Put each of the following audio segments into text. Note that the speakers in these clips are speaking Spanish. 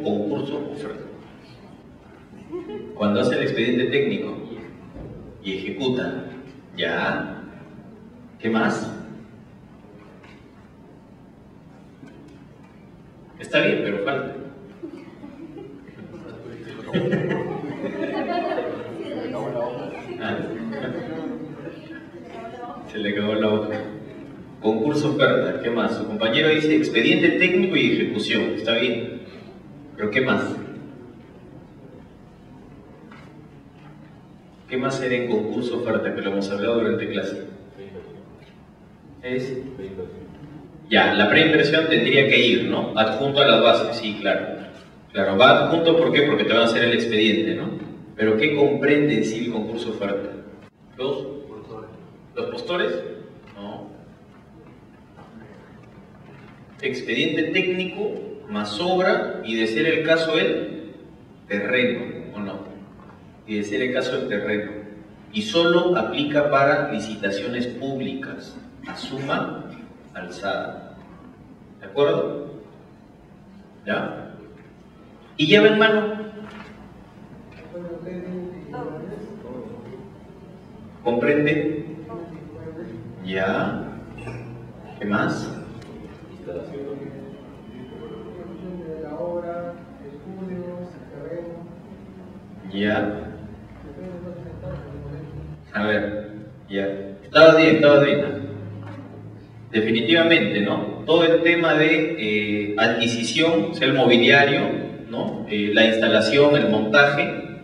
concurso, oferta. Cuando hace el expediente técnico y ejecuta, ya. ¿Qué más? Está bien, pero falta. Se le acabó la hoja. Concurso, oferta. ¿Qué más? Su compañero dice expediente técnico y ejecución. Está bien. ¿Pero qué más? ¿Qué más era en concurso, oferta? Que lo hemos hablado durante clase. Es... Ya, la preinversión tendría que ir, ¿no? Adjunto a las bases, sí, claro. Claro, va adjunto, ¿por qué? Porque te van a hacer el expediente, ¿no? Pero ¿qué comprende en sí el concurso oferta? ¿Los postores? No. Expediente técnico más obra y de ser el caso el terreno, ¿o no? Y de ser el caso el terreno. Y solo aplica para licitaciones públicas, a suma alzada. ¿De acuerdo? ¿Ya? ¿Y lleva en mano? ¿Comprende? ¿Ya? ¿Qué más? Ya. A ver, ya. Estaba bien, estaba bien. Definitivamente, ¿no? Todo el tema de adquisición, o sea, el mobiliario, ¿no? La instalación, el montaje,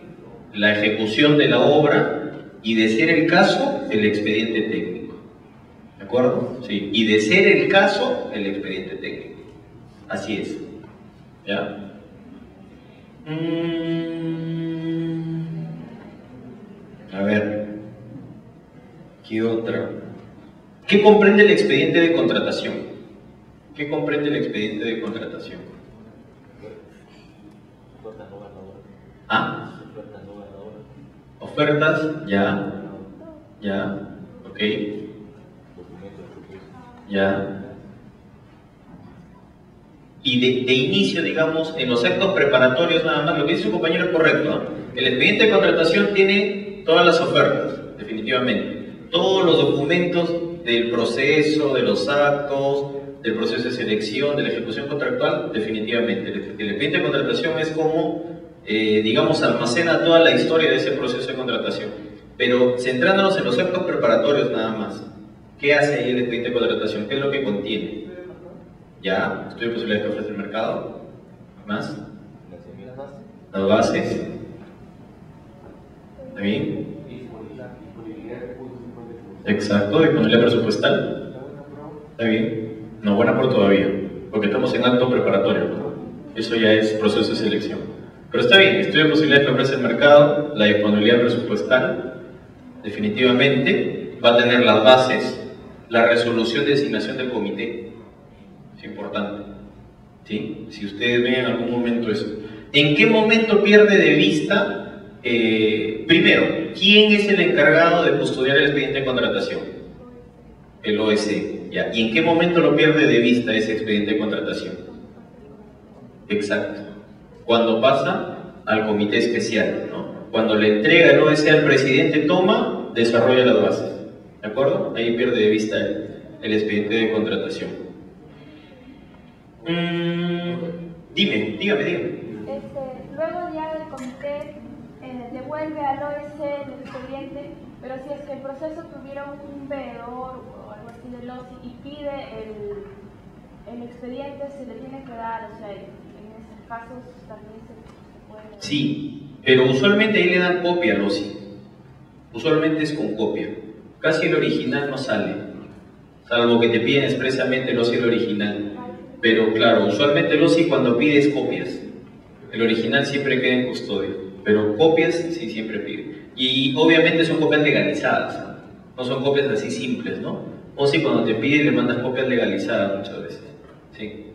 la ejecución de la obra y, de ser el caso, el expediente técnico. ¿De acuerdo? Sí. Y de ser el caso, el expediente técnico. Así es. ¿Ya? A ver. ¿Qué otra? ¿Qué comprende el expediente de contratación? ¿Qué comprende el expediente de contratación? ¿Ah? Ofertas, ya. Ya. Ok. Ya. Y de inicio, digamos, en los actos preparatorios nada más, lo que dice su compañero es correcto, ¿no? El expediente de contratación tiene todas las ofertas, definitivamente. Todos los documentos del proceso, de los actos, del proceso de selección, de la ejecución contractual, definitivamente. El expediente de contratación es como, digamos, almacena toda la historia de ese proceso de contratación. Pero centrándonos en los actos preparatorios nada más, ¿qué hace ahí el expediente de contratación? ¿Qué es lo que contiene? ¿Ya? ¿Estudio de posibilidades que ofrece el mercado? ¿Más? Las bases. ¿Está bien? Exacto, disponibilidad presupuestal. ¿Está bien? No, buena por todavía, porque estamos en acto preparatorio, ¿no? Eso ya es proceso de selección. Pero está bien, estudio de posibilidades que ofrece el mercado, la disponibilidad presupuestal, definitivamente, va a tener las bases, la resolución de designación del comité. Es importante, ¿sí? Si ustedes ven en algún momento eso. ¿En qué momento pierde de vista, primero, quién es el encargado de custodiar el expediente de contratación? El OSE, ¿ya? ¿Y en qué momento lo pierde de vista ese expediente de contratación? Exacto. Cuando pasa al comité especial, ¿no? Cuando le entrega el OSE al presidente, toma, desarrolla las bases, ¿de acuerdo? Ahí pierde de vista el expediente de contratación. Dígame. Luego ya el comité devuelve al OSE el expediente, pero si es que el proceso tuviera un veedor o algo así del OSI y pide el expediente, se le tiene que dar, o sea, en esos casos también se puede... Sí, pero usualmente ahí le dan copia al OSI. Usualmente es con copia. Casi el original no sale, salvo que te piden expresamente el OSI el original. Pero claro, usualmente el OSI cuando pide es copias. El original siempre queda en custodia, pero copias sí siempre pide. Y obviamente son copias legalizadas, no son copias así simples, ¿no? OSI cuando te pide le mandas copias legalizadas muchas veces. ¿Sí?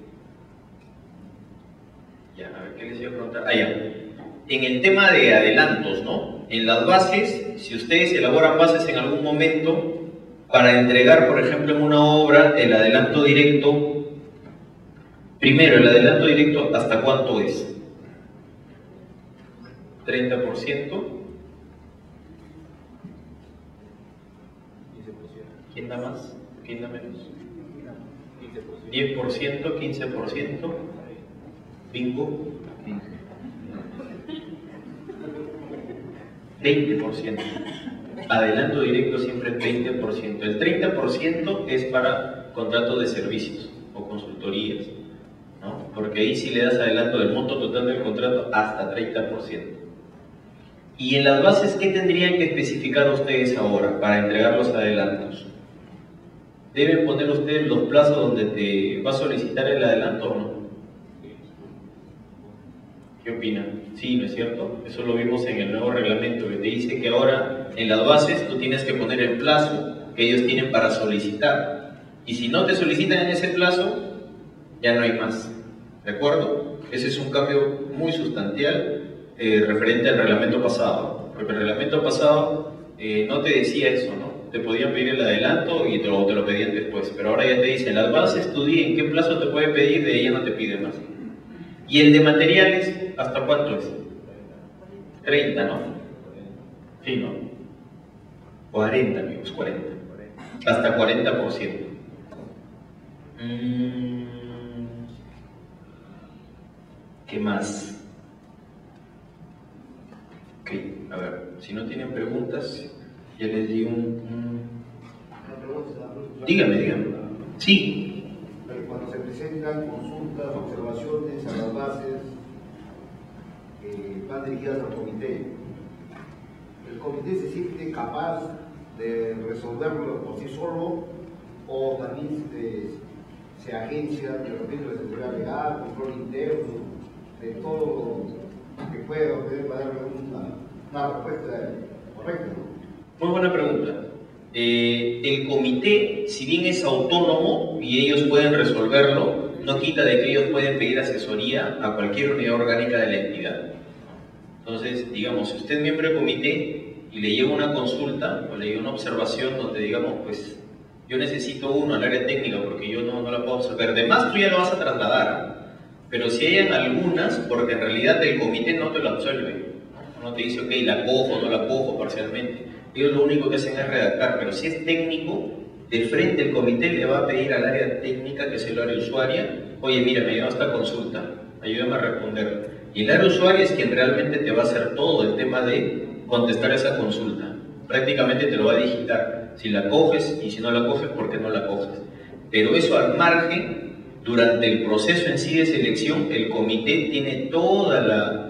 Ya, a ver, ¿qué les iba a preguntar? Ah, ya. En el tema de adelantos, ¿no? En las bases, si ustedes elaboran bases en algún momento para entregar, por ejemplo, en una obra, el adelanto directo, Primero, el adelanto directo, ¿hasta cuánto es? 30%. ¿Quién da más? ¿Quién da menos? 10%, 15%. Bingo. 20%. Adelanto directo siempre es 20%. El 30% es para contratos de servicios o consultorías, ¿no? Porque ahí sí le das adelanto del monto total del contrato hasta 30%. Y en las bases, ¿qué tendrían que especificar ustedes ahora para entregar los adelantos? ¿Deben poner ustedes los plazos donde te va a solicitar el adelanto o no? ¿Qué opinan? Sí, ¿no es cierto? Eso lo vimos en el nuevo reglamento que te dice que ahora en las bases tú tienes que poner el plazo que ellos tienen para solicitar. Y si no te solicitan en ese plazo, ya no hay más. ¿De acuerdo? Ese es un cambio muy sustancial referente al reglamento pasado. Porque el reglamento pasado no te decía eso, ¿no? Te podían pedir el adelanto y te lo pedían después. Pero ahora ya te dicen, las bases tú di en qué plazo te puede pedir, de ella no te pide más. ¿Y el de materiales, hasta cuánto es? 30, ¿no? Sí, ¿no? 40, amigos, 40. Hasta 40%. ¿Qué más? Ok, a ver, si no tienen preguntas, ya les di Dígame. Sí. Cuando se presentan consultas, observaciones a las bases, van dirigidas al comité. ¿El comité se siente capaz de resolverlo por sí solo o también se agencia de repente de seguridad legal, control interno, de todo lo que pueda obtener para darle una respuesta correcta? Muy buena pregunta. El comité, si bien es autónomo y ellos pueden resolverlo, no quita de que ellos pueden pedir asesoría a cualquier unidad orgánica de la entidad. Entonces, digamos, si usted es miembro del comité y le llega una consulta o le llega una observación donde, digamos, pues yo necesito uno al área técnica porque yo no la puedo resolver, además tú ya lo vas a trasladar. Pero si hay algunas, porque en realidad el comité no te lo absuelve, no te dice, ok, la cojo, no la cojo parcialmente. Ellos lo único que hacen es redactar, pero si es técnico, de frente el comité le va a pedir al área técnica, que es el área usuaria, oye, mira, me llegó esta consulta, ayúdame a responder. Y el área usuaria es quien realmente te va a hacer todo el tema de contestar esa consulta. Prácticamente te lo va a digitar, si la coges y si no la coges, ¿por qué no la coges? Pero eso al margen, durante el proceso en sí de selección, el comité tiene toda la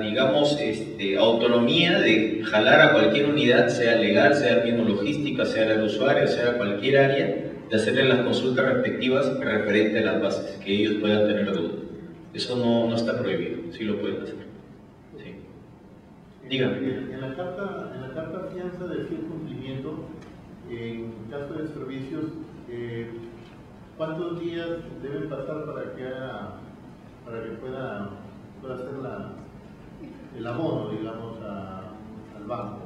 digamos, autonomía de jalar a cualquier unidad, sea legal, sea mismo logística, sea la usuaria, sea cualquier área, de hacerle las consultas respectivas referente a las bases, que ellos puedan tener dudas. Eso no está prohibido, sí lo pueden hacer. Sí. Dígame. En la carta fianza de fiel cumplimiento, en caso de servicios, ¿cuántos días deben pasar para que pueda hacer el abono, digamos, al banco?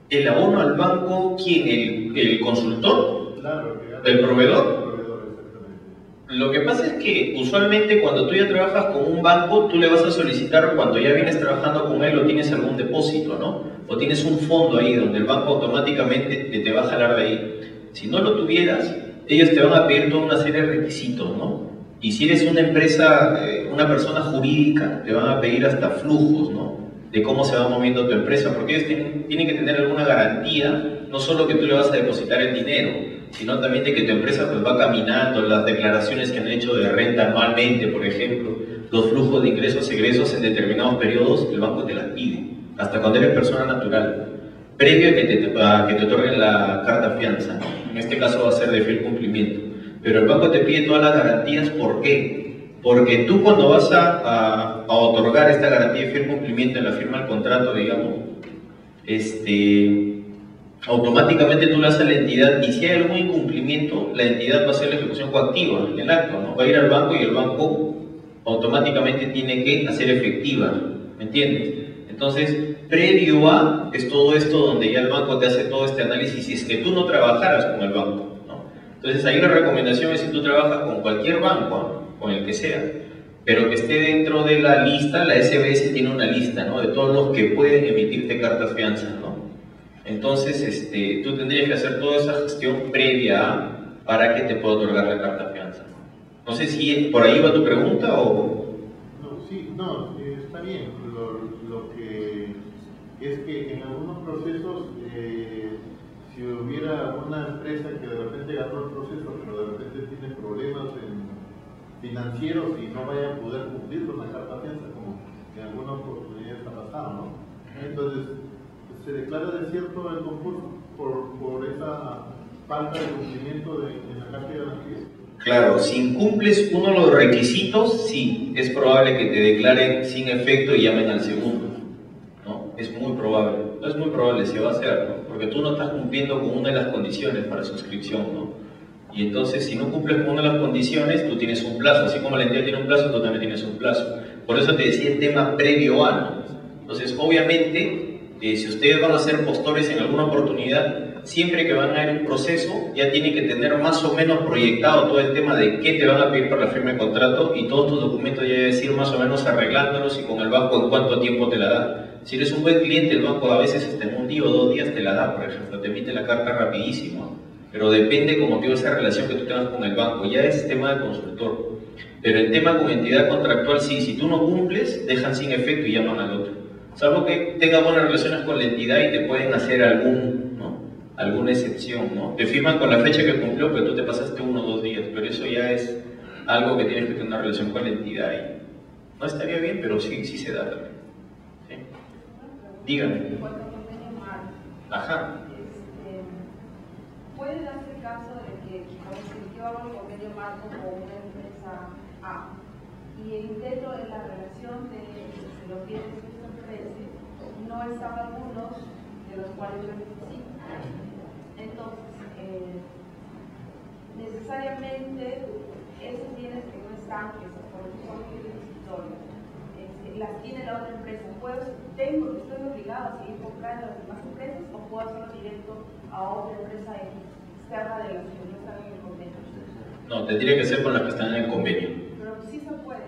¿El abono al banco quién? ¿El consultor? Claro. ¿El proveedor? Exactamente. Lo que pasa es que usualmente cuando tú ya trabajas con un banco, tú le vas a solicitar, cuando ya vienes trabajando con él, o tienes algún depósito, ¿no? O tienes un fondo ahí donde el banco automáticamente te va a jalar de ahí. Si no lo tuvieras, ellos te van a pedir toda una serie de requisitos, ¿no? Y si eres una empresa, una persona jurídica, te van a pedir hasta flujos, ¿no? De cómo se va moviendo tu empresa, porque ellos tienen que tener alguna garantía, no solo que tú le vas a depositar el dinero, sino también de que tu empresa pues va caminando, las declaraciones que han hecho de renta anualmente, por ejemplo, los flujos de ingresos y egresos en determinados periodos, el banco te las pide, hasta cuando eres persona natural, previo a que te otorguen la carta fianza, ¿no? En este caso va a ser de fiel cumplimiento. Pero el banco te pide todas las garantías, ¿por qué? Porque tú cuando vas a otorgar esta garantía de fiel cumplimiento en la firma del contrato, digamos, automáticamente tú le das a la entidad, y si hay algún incumplimiento, la entidad va a hacer la ejecución coactiva, el acto, ¿no? Va a ir al banco y el banco automáticamente tiene que hacer efectiva, ¿me entiendes? Entonces, previo a, es todo esto donde ya el banco te hace todo este análisis, si es que tú no trabajaras con el banco. Entonces ahí la recomendación es si tú trabajas con cualquier banco, con el que sea, pero que esté dentro de la lista, la SBS tiene una lista, ¿no?, de todos los que pueden emitirte cartas fianza, ¿no? Entonces tú tendrías que hacer toda esa gestión previa para que te pueda otorgar la carta fianza. No sé si por ahí va tu pregunta o... No, sí, no, está bien. Lo que es que en algunos procesos, si hubiera una empresa que de repente ganó el proceso, pero de repente tiene problemas financieros y no vaya a poder cumplir con la carta fianza, como en alguna oportunidad está pasado, ¿no? Entonces, se declara desierto el concurso por esa falta de cumplimiento de la carta de garantía. Claro, si incumples uno de los requisitos, sí, es probable que te declaren sin efecto y llamen al segundo, ¿no? Es muy probable, no es muy probable, se va a hacer, ¿no? Porque tú no estás cumpliendo con una de las condiciones para suscripción, ¿no? Y entonces, si no cumples con una de las condiciones, tú tienes un plazo, así como la entidad tiene un plazo, tú también tienes un plazo. Por eso te decía el tema previo a, ¿no? Entonces, obviamente, si ustedes van a ser postores en alguna oportunidad, siempre que van a ir un proceso, ya tienen que tener más o menos proyectado todo el tema de qué te van a pedir para la firma de contrato y todos tus documentos ya decir más o menos arreglándolos y con el banco en cuánto tiempo te la da. Si eres un buen cliente, el banco a veces hasta en un día o 2 días te la da, por ejemplo, te emite la carta rapidísimo, pero depende como digo esa relación que tú tengas con el banco, ya es tema de consultor. Pero el tema con entidad contractual, sí, si tú no cumples, dejan sin efecto y llaman al otro. Salvo que tenga buenas relaciones con la entidad y te pueden hacer alguna excepción, ¿no? Te firman con la fecha que cumplió, pero tú te pasaste 1 o 2 días, pero eso ya es algo que tienes que tener una relación con la entidad y no estaría bien, pero sí se da también. ¿Sí? Dígame. En cuanto a convenio marco, Ajá. puede darse el caso de que si yo hago el convenio marco con una empresa A y dentro de la relación de los bienes que se ofrece no están algunos de los cuales yo necesito. Entonces, necesariamente esos bienes que no están, que son bienes escritorios, las tiene la otra empresa. ¿Estoy obligado a seguir comprando a las demás empresas o puedo hacerlo directo a otra empresa externa de las que no están en el convenio? No, tendría que ser con las que están en el convenio. Pero sí se puede.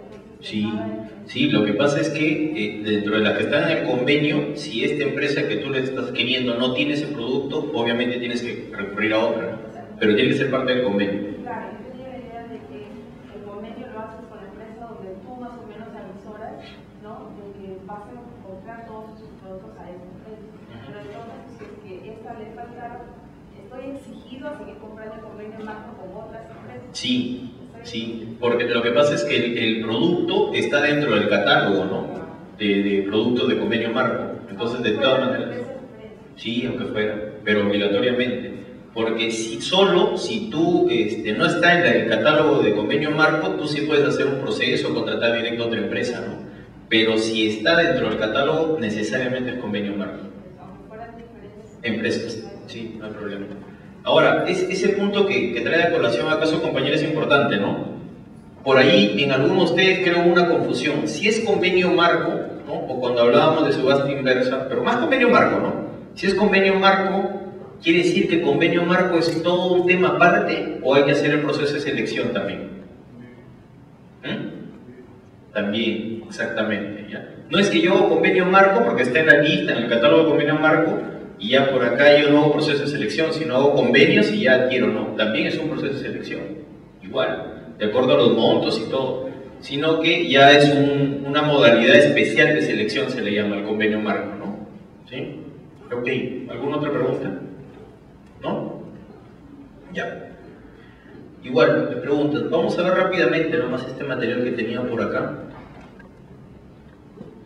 Sí, lo que pasa es que dentro de las que están en el convenio, si esta empresa que tú le estás queriendo no tiene ese producto, obviamente tienes que recurrir a otra, ¿no? Pero tiene que ser parte del convenio. Claro, yo tenía la idea de que el convenio lo haces con la empresa donde tú más o menos avisoras, ¿no?, de que vas a comprar todos sus productos a esa empresa. Pero entonces, si es que esta le falta, estoy exigido a seguir comprando el convenio marco con otras empresas. Sí, porque lo que pasa es que el producto está dentro del catálogo, ¿no?, de productos de convenio marco. Entonces, de todas maneras, sí, aunque fuera, pero obligatoriamente. Porque si tú no está en el catálogo de convenio marco, tú sí puedes hacer un proceso o contratar directo a otra empresa, ¿no? Pero si está dentro del catálogo, necesariamente es convenio marco. Empresas, sí, no hay problema. Ahora, ese punto que trae a colación acaso, compañero, es importante, ¿no? Por ahí, en algunos de ustedes creo una confusión. Si es convenio marco, ¿no?, o cuando hablábamos de subasta inversa, pero más convenio marco, ¿no? Si es convenio marco, ¿quiere decir que convenio marco es todo un tema aparte o hay que hacer el proceso de selección también? También, exactamente, ¿ya? No es que yo hago convenio marco porque está en la lista, en el catálogo de convenio marco, y ya por acá yo no hago proceso de selección, sino hago convenios y ya adquiero, ¿no? También es un proceso de selección, igual, de acuerdo a los montos y todo, sino que ya es una modalidad especial de selección, se le llama el convenio marco, ¿no? ¿Sí? Ok, ¿alguna otra pregunta? ¿No? Ya. Igual, me preguntan, vamos a ver rápidamente nomás este material que tenía por acá.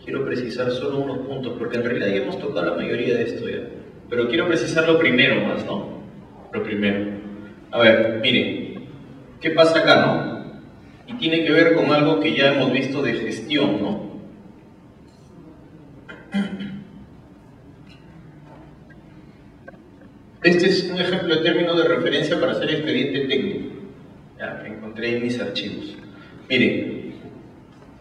Quiero precisar solo unos puntos, porque en realidad ya hemos tocado la mayoría de esto ya. Pero quiero precisar lo primero más, ¿no? Lo primero. A ver, miren, ¿qué pasa acá, no? Y tiene que ver con algo que ya hemos visto de gestión, ¿no? Este es un ejemplo de término de referencia para hacer expediente técnico. Ya, que encontré en mis archivos. Miren,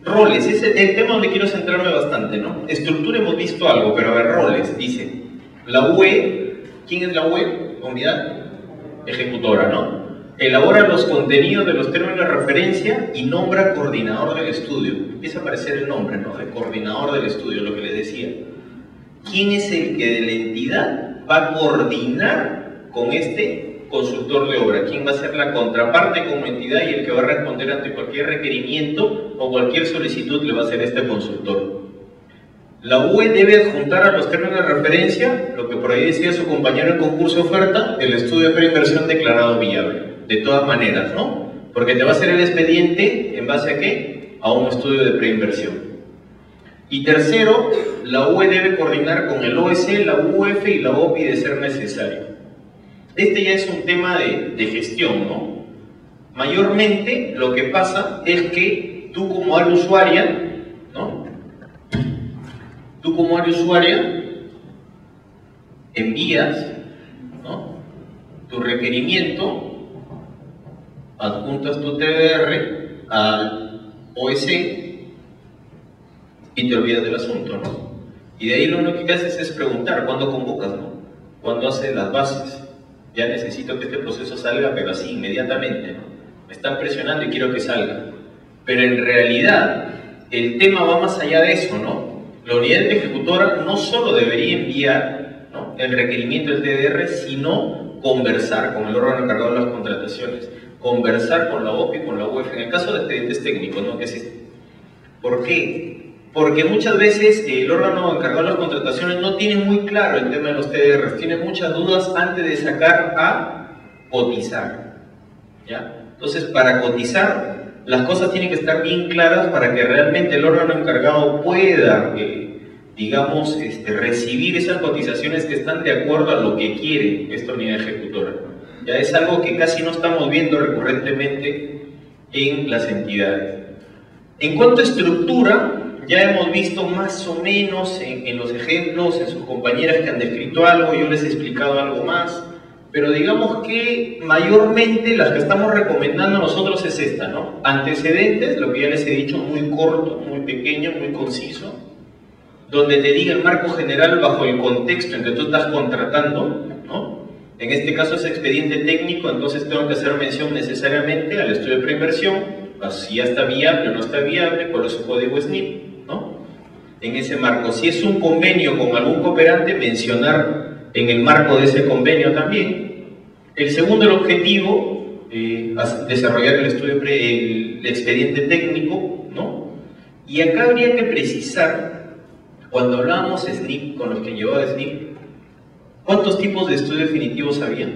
roles, es el tema donde quiero centrarme bastante, ¿no? Estructura hemos visto algo, pero a ver, roles, dice. La UE, ¿quién es la UE? Unidad ejecutora, ¿no? Elabora los contenidos de los términos de referencia y nombra coordinador del estudio. Empieza a aparecer el nombre, ¿no?, de coordinador del estudio, lo que les decía. ¿Quién es el que de la entidad va a coordinar con este consultor de obra? ¿Quién va a ser la contraparte como entidad y el que va a responder ante cualquier requerimiento o cualquier solicitud le va a hacer este consultor? La UE debe adjuntar a los términos de referencia, lo que por ahí decía su compañero en concurso de oferta, el estudio de preinversión declarado viable. De todas maneras, ¿no? Porque te va a hacer el expediente ¿en base a qué? A un estudio de preinversión. Y tercero, la UE debe coordinar con el OEC, la UF y la OPI de ser necesario. Este ya es un tema de gestión, ¿no? Mayormente lo que pasa es que tú como área usuaria, ¿no?, tú como área usuaria envías, ¿no?, tu requerimiento, adjuntas tu TDR al OEC y te olvidas del asunto, ¿no? Y de ahí lo único que haces es preguntar ¿cuándo convocas, no? ¿Cuándo haces las bases? Ya necesito que este proceso salga, pero así, inmediatamente, ¿no? Me están presionando y quiero que salga. Pero en realidad, el tema va más allá de eso, ¿no? La unidad ejecutora no solo debería enviar, ¿no?, el requerimiento del TDR, sino conversar con el órgano encargado de las contrataciones, conversar con la OPI, con la UF, en el caso de expedientes técnicos, ¿no?, que existe. ¿Por qué? Porque muchas veces el órgano encargado de las contrataciones no tiene muy claro el tema de los TDRs, tiene muchas dudas antes de sacar a cotizar, ¿ya? Entonces, para cotizar, las cosas tienen que estar bien claras para que realmente el órgano encargado pueda, digamos, recibir esas cotizaciones que están de acuerdo a lo que quiere esta unidad ejecutora. Ya es algo que casi no estamos viendo recurrentemente en las entidades. En cuanto a estructura, ya hemos visto más o menos en los ejemplos, en sus compañeras que han descrito algo, yo les he explicado algo más, pero digamos que mayormente las que estamos recomendando nosotros es esta, ¿no? Antecedentes, lo que ya les he dicho, muy corto, muy pequeño, muy conciso, donde te diga el marco general bajo el contexto en que tú estás contratando, ¿no? En este caso es expediente técnico, entonces tengo que hacer mención necesariamente al estudio de preinversión, si ya está viable o no está viable, cuál es su código SNIP, ¿no? En ese marco, si es un convenio con algún cooperante, mencionar en el marco de ese convenio también. El segundo, el objetivo, desarrollar el estudio, el expediente técnico, ¿no? Y acá habría que precisar, cuando hablábamos SNIP, con los que llevaba SNIP, ¿cuántos tipos de estudio definitivos había?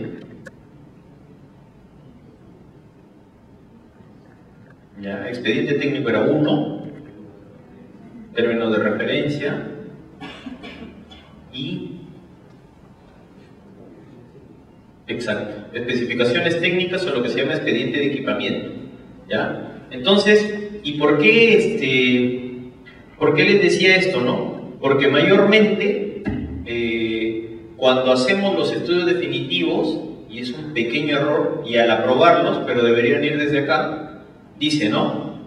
Ya, expediente técnico era uno, términos de referencia y exacto, especificaciones técnicas son lo que se llama expediente de equipamiento, ¿ya? Entonces, ¿y por qué les decía esto, no? Porque mayormente cuando hacemos los estudios definitivos, y es un pequeño error, y al aprobarlos, pero deberían ir desde acá, dice, ¿no?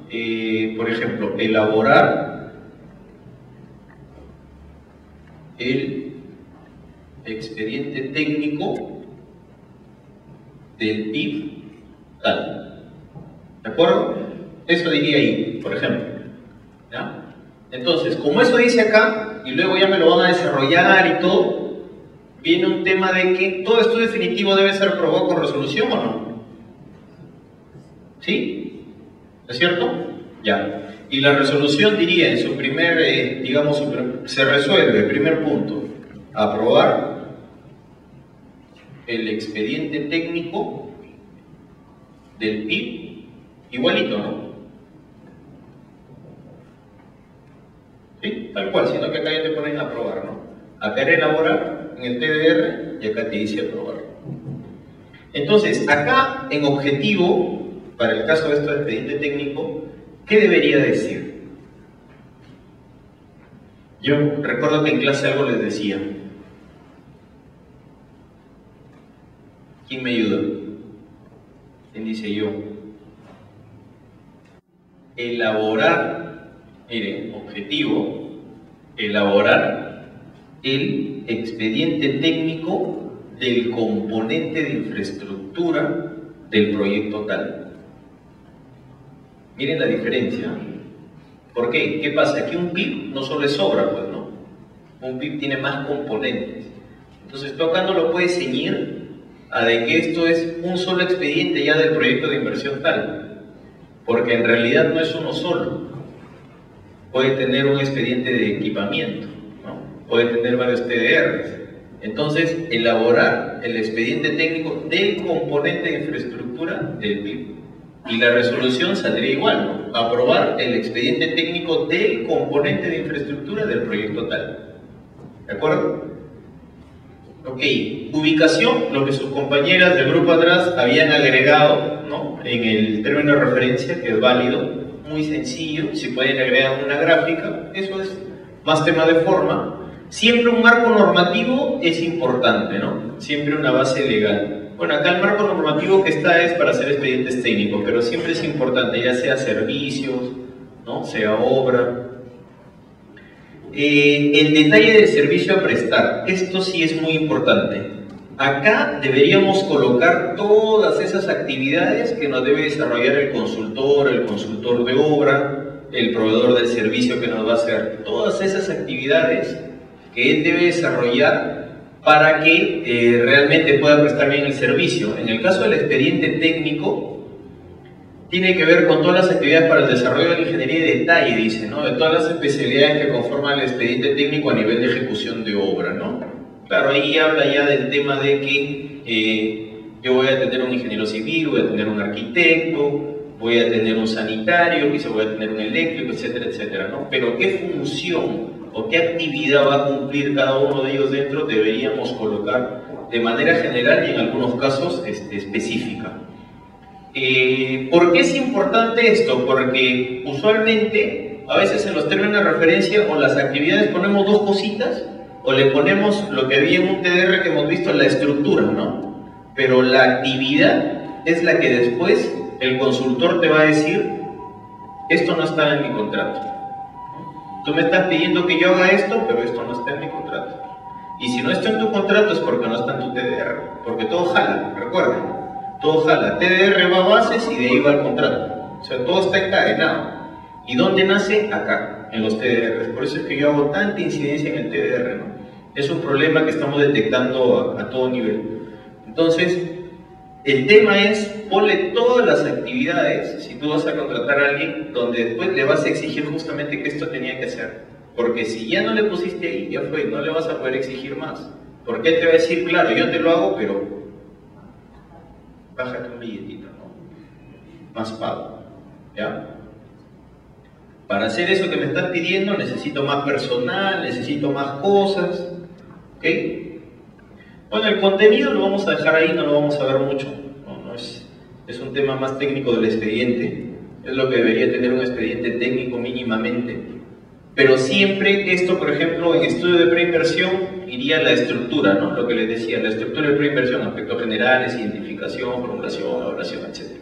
Por ejemplo, elaborar el expediente técnico del PIB tal. ¿De acuerdo? Eso diría ahí, por ejemplo. ¿Ya? Entonces, como eso dice acá, y luego ya me lo van a desarrollar y todo, viene un tema de que todo estudio definitivo debe ser aprobado con resolución o no. ¿Sí? ¿Es cierto? Ya. Y la resolución diría en su primer, digamos, se resuelve, primer punto, aprobar el expediente técnico del PIB, igualito, ¿no? ¿Sí? Tal cual, sino que acá ya te ponen a aprobar, ¿no? Acá era elaborar en el TDR y acá te dice aprobar. Entonces, acá en objetivo, para el caso de esto de expediente técnico, ¿qué debería decir? Yo recuerdo que en clase algo les decía. ¿Quién me ayuda? ¿Quién dice yo? Elaborar, miren, objetivo, elaborar el expediente técnico del componente de infraestructura del proyecto tal. Miren la diferencia. ¿Por qué? ¿Qué pasa? Aquí un PIB no solo es obra, pues, ¿no? Un PIB tiene más componentes. Entonces tú acá no lo puedes ceñir a de que esto es un solo expediente ya del proyecto de inversión tal, porque en realidad no es uno solo. Puede tener un expediente de equipamiento, ¿no? Puede tener varios TDRs. Entonces, elaborar el expediente técnico del componente de infraestructura del PIB. Y la resolución saldría igual, ¿no? Aprobar el expediente técnico del componente de infraestructura del proyecto tal. ¿De acuerdo? Ok, ubicación, lo que sus compañeras del grupo atrás habían agregado, ¿no? En el término de referencia, que es válido, muy sencillo, si pueden agregar una gráfica, eso es más tema de forma. Siempre un marco normativo es importante, ¿no? Siempre una base legal. Bueno, acá el marco normativo que está es para hacer expedientes técnicos, pero siempre es importante, ya sea servicios, ¿no? Sea obra. El detalle del servicio a prestar, esto sí es muy importante. Acá deberíamos colocar todas esas actividades que nos debe desarrollar el consultor de obra, el proveedor del servicio que nos va a hacer. Todas esas actividades que él debe desarrollar para que realmente pueda prestar bien el servicio. En el caso del expediente técnico, tiene que ver con todas las actividades para el desarrollo de la ingeniería de detalle, dice, ¿no? De todas las especialidades que conforman el expediente técnico a nivel de ejecución de obra, ¿no? Claro, ahí habla ya del tema de que yo voy a tener un ingeniero civil, voy a tener un arquitecto, voy a tener un sanitario, quizá voy a tener un eléctrico, etcétera, etcétera, ¿no? Pero qué función o qué actividad va a cumplir cada uno de ellos dentro deberíamos colocar de manera general y en algunos casos específica. ¿Por qué es importante esto? Porque usualmente, a veces en los términos de referencia o las actividades ponemos dos cositas o le ponemos lo que había en un TDR que hemos visto, la estructura, ¿no? Pero la actividad es la que después el consultor te va a decir, esto no está en mi contrato. Tú me estás pidiendo que yo haga esto, pero esto no está en mi contrato. Y si no está en tu contrato es porque no está en tu TDR, porque todo jala, recuerden, todo jala. TDR va a bases y de ahí va el contrato. O sea, todo está encadenado. ¿Y dónde nace? Acá, en los TDRs. Por eso es que yo hago tanta incidencia en el TDR, ¿no? Es un problema que estamos detectando a todo nivel. Entonces, el tema es, ponle todas las actividades, si tú vas a contratar a alguien, donde después le vas a exigir justamente que esto tenía que hacer. Porque si ya no le pusiste ahí, ya fue, no le vas a poder exigir más. Porque él te va a decir, claro, yo te lo hago, pero bájate un billetito, ¿no? Más pago, ¿ya? Para hacer eso que me estás pidiendo, necesito más personal, necesito más cosas, ¿ok? Bueno, el contenido lo vamos a dejar ahí, no lo vamos a ver mucho, no es un tema más técnico del expediente, es lo que debería tener un expediente técnico mínimamente, pero siempre esto, por ejemplo, en estudio de preinversión iría la estructura, ¿no? Lo que les decía, la estructura de preinversión, aspectos generales, identificación, formulación, elaboración, etc.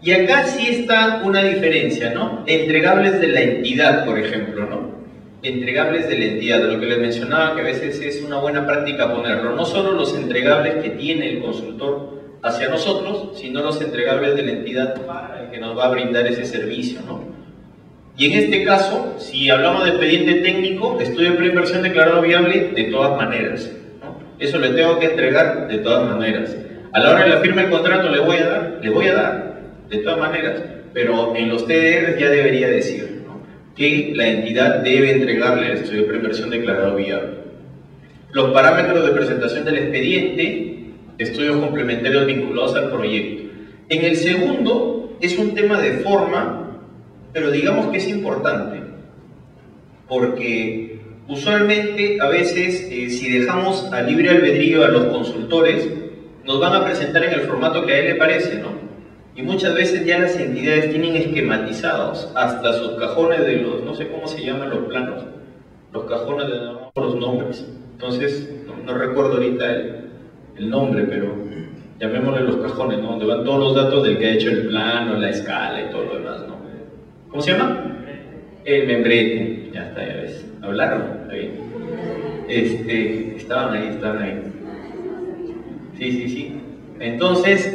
Y acá sí está una diferencia, ¿no? Entregables de la entidad, por ejemplo, ¿no? Entregables de la entidad, de lo que les mencionaba, que a veces es una buena práctica ponerlo, no solo los entregables que tiene el consultor hacia nosotros, sino los entregables de la entidad para el que nos va a brindar ese servicio, ¿no? Y en este caso, si hablamos de expediente técnico, estudio de preinversión declarado viable de todas maneras, ¿no? Eso le tengo que entregar de todas maneras. A la hora de la firma del contrato le voy a dar, de todas maneras, pero en los TDR ya debería decir, que la entidad debe entregarle el estudio de preinversión declarado viable. Los parámetros de presentación del expediente, estudios complementarios vinculados al proyecto. En el segundo es un tema de forma, pero digamos que es importante, porque usualmente a veces si dejamos a libre albedrío a los consultores, nos van a presentar en el formato que a él le parece, ¿no? Y muchas veces ya las entidades tienen esquematizados hasta sus cajones de los, no sé cómo se llaman los planos, los cajones de los nombres. Entonces, no recuerdo ahorita el nombre, pero llamémosle los cajones, ¿no? Donde van todos los datos del que ha hecho el plano, la escala y todo lo demás, ¿no? ¿Cómo se llama? El membrete. Ya está, ya ves. Hablaron, está bien. Estaban ahí. Sí. Entonces,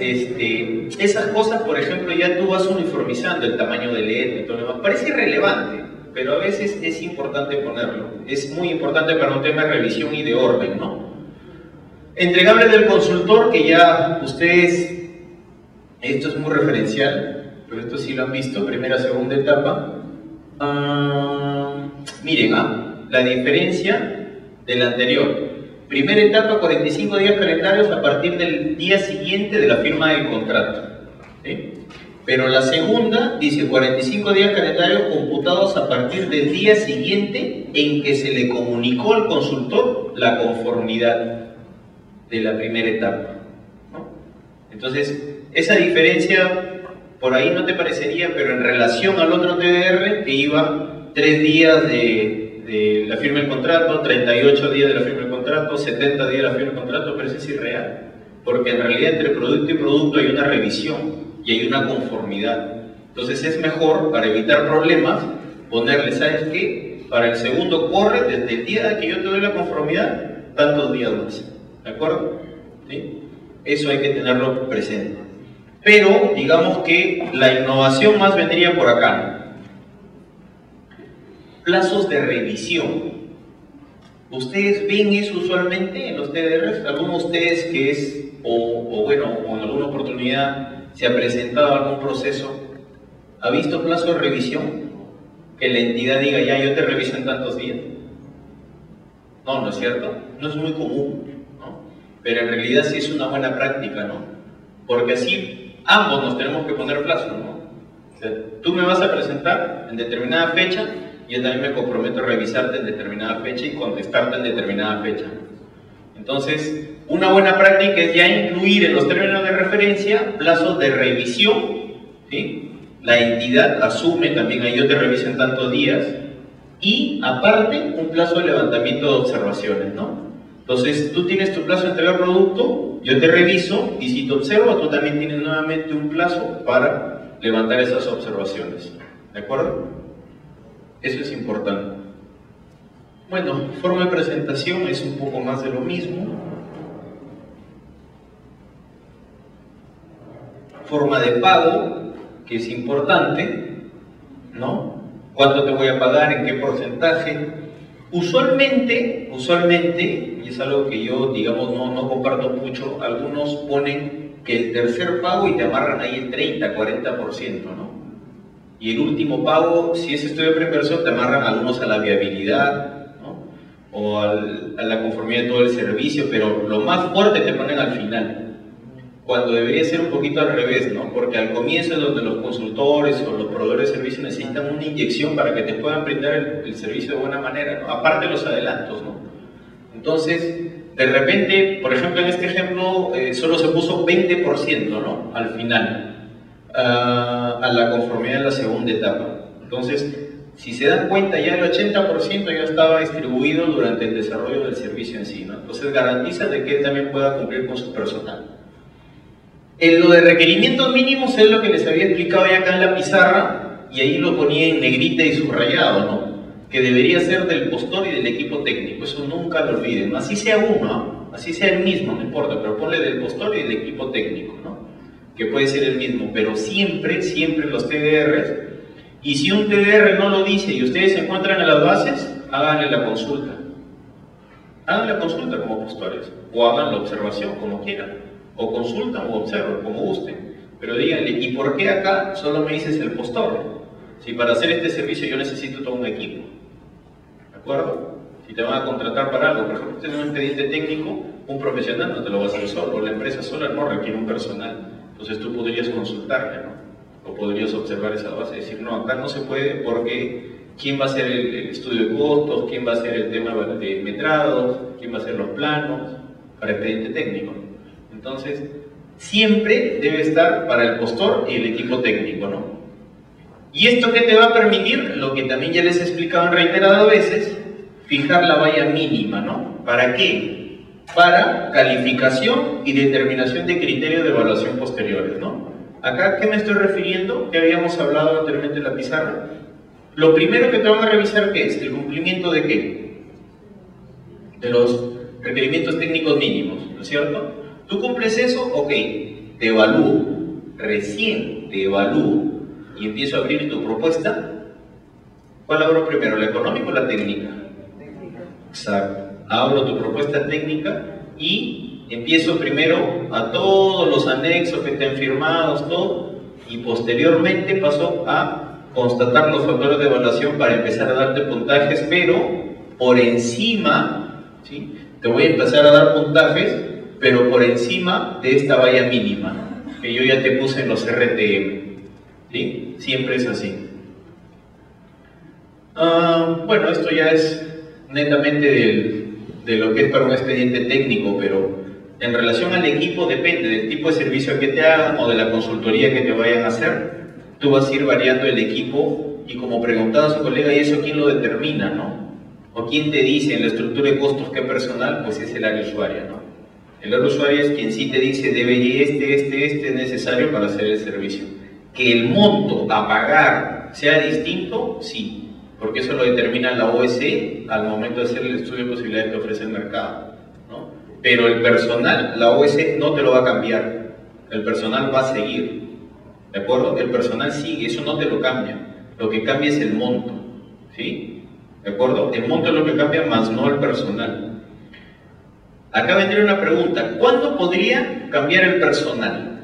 esas cosas, por ejemplo, ya tú vas uniformizando el tamaño del letra y todo lo demás. Parece irrelevante, pero a veces es importante ponerlo. Es muy importante para un tema de revisión y de orden, ¿no? Entregable del consultor, que ya ustedes, esto es muy referencial, pero esto sí lo han visto, primera, segunda etapa. Miren, la diferencia de la anterior. Primera etapa, 45 días calendarios a partir del día siguiente de la firma del contrato, ¿sí? Pero la segunda dice 45 días calendarios computados a partir del día siguiente en que se le comunicó al consultor la conformidad de la primera etapa, ¿no? Entonces, esa diferencia por ahí no te parecería, pero en relación al otro TDR que iba 3 días de la firma del contrato, 38 días de la firma del contrato, 70 días de la firma del contrato, pero eso es irreal, porque en realidad entre producto y producto hay una revisión y hay una conformidad. Entonces es mejor, para evitar problemas, ponerle, ¿sabes qué? Para el segundo corre desde el día que yo te doy la conformidad, tantos días más, ¿de acuerdo? ¿Sí? Eso hay que tenerlo presente. Pero digamos que la innovación más vendría por acá. Plazos de revisión. ¿Ustedes ven eso usualmente en los TDRs? ¿Alguno de ustedes que es, o en alguna oportunidad se ha presentado algún proceso, ha visto plazo de revisión? Que la entidad diga, ya, yo te reviso en tantos días. No, ¿no es cierto? No es muy común, ¿no? Pero en realidad sí es una buena práctica, ¿no? Porque así ambos nos tenemos que poner plazos, ¿no? O sea, tú me vas a presentar en determinada fecha, yo también me comprometo a revisarte en determinada fecha y contestarte en determinada fecha. Entonces, una buena práctica es ya incluir en los términos de referencia plazos de revisión, ¿sí? La entidad asume también, ahí yo te reviso en tantos días, y aparte un plazo de levantamiento de observaciones, ¿no? Entonces, tú tienes tu plazo de entregar producto, yo te reviso, y si te observo, tú también tienes nuevamente un plazo para levantar esas observaciones, ¿de acuerdo? Eso es importante. Bueno, forma de presentación es un poco más de lo mismo. Forma de pago, que es importante, ¿no? ¿Cuánto te voy a pagar? ¿En qué porcentaje? Usualmente, y es algo que yo, digamos, no comparto mucho, algunos ponen que el tercer pago y te amarran ahí el 30, 40%, ¿no? Y el último pago, si es estudio de preinversión, te amarran algunos a la viabilidad, ¿no? O a la conformidad de todo el servicio, pero lo más fuerte te ponen al final, cuando debería ser un poquito al revés, ¿no? Porque al comienzo es donde los consultores o los proveedores de servicios necesitan una inyección para que te puedan brindar el servicio de buena manera, ¿no? Aparte de los adelantos, ¿no? Entonces, de repente, por ejemplo, en este ejemplo, solo se puso 20%, ¿no? Al final. A la conformidad de la segunda etapa. Entonces, si se dan cuenta, ya el 80% ya estaba distribuido durante el desarrollo del servicio en sí, ¿no? Entonces garantiza de que él también pueda cumplir con su personal. En lo de requerimientos mínimos es lo que les había explicado ya acá en la pizarra, y ahí lo ponía en negrita y subrayado, ¿no? Que debería ser del postor y del equipo técnico, eso nunca lo olviden, así sea uno, así sea el mismo, no importa, pero ponle del postor y del equipo técnico, ¿no? Que puede ser el mismo, pero siempre los TDRs, y si un TDR no lo dice y ustedes se encuentran en las bases, háganle la consulta como postores, o hagan la observación como quieran, o consultan o observan como gusten, pero díganle, ¿y por qué acá solo me dices el postor? Si para hacer este servicio yo necesito todo un equipo, ¿de acuerdo? Si te van a contratar para algo, por ejemplo, tienes un expediente técnico, un profesional no te lo va a hacer solo, o la empresa sola no requiere un personal. Entonces tú podrías consultarle, ¿no? O podrías observar esa base y decir, no, acá no se puede porque ¿quién va a hacer el estudio de costos? ¿Quién va a hacer el tema de metrados? ¿Quién va a hacer los planos? Para expediente técnico. Entonces, siempre debe estar para el postor y el equipo técnico, ¿no? ¿Y esto qué te va a permitir? Lo que también ya les he explicado en reiteradas veces, fijar la valla mínima, ¿no? ¿Para qué? Para calificación y determinación de criterios de evaluación posteriores, ¿no? Acá, ¿a qué me estoy refiriendo? Que habíamos hablado anteriormente en la pizarra. Lo primero que te van a revisar, ¿qué es? ¿El cumplimiento de qué? De los requerimientos técnicos mínimos, ¿no es cierto? ¿Tú cumples eso? Ok, te evalúo, recién te evalúo y empiezo a abrir tu propuesta. ¿Cuál abro primero, la económica o la técnica? Exacto. Abro tu propuesta técnica y empiezo primero a todos los anexos que estén firmados, todo, y posteriormente paso a constatar los factores de evaluación para empezar a darte puntajes, pero por encima, ¿sí? Te voy a empezar a dar puntajes, pero por encima de esta valla mínima que yo ya te puse en los RTM, ¿sí? Siempre es así. Bueno, esto ya es netamente de lo que es para un expediente técnico, pero en relación al equipo depende del tipo de servicio que te hagan o de la consultoría que te vayan a hacer. Tú vas a ir variando el equipo y, como preguntaba su colega, ¿y eso quién lo determina, no? ¿O quién te dice en la estructura de costos qué personal? Pues es el área usuaria, ¿no? El área usuaria es quien sí te dice debería este es necesario para hacer el servicio. Que el monto a pagar sea distinto, sí. Porque eso lo determina la OEC al momento de hacer el estudio de posibilidades que ofrece el mercado, ¿no? Pero el personal, la OEC no te lo va a cambiar, el personal va a seguir, ¿de acuerdo? El personal sigue, eso no te lo cambia, lo que cambia es el monto, ¿sí? ¿De acuerdo? El monto es lo que cambia, más no el personal. Acá vendría una pregunta, ¿cuándo podría cambiar el personal?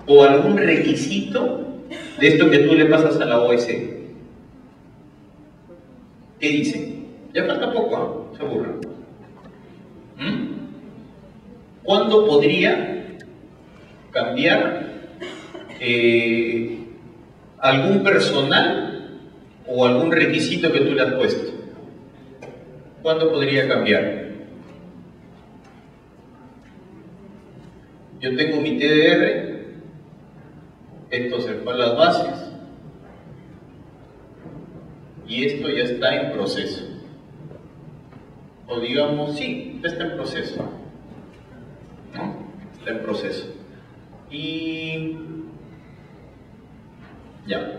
¿O algún requisito de esto que tú le pasas a la OEC? ¿Qué dicen? Ya falta poco, ¿eh? Se aburren. ¿Cuándo podría cambiar algún personal o algún requisito que tú le has puesto? ¿Cuándo podría cambiar? Yo tengo mi TDR, esto se fue a las bases, y esto ya está en proceso. O digamos, sí, está en proceso. ¿No? Está en proceso. Y ya.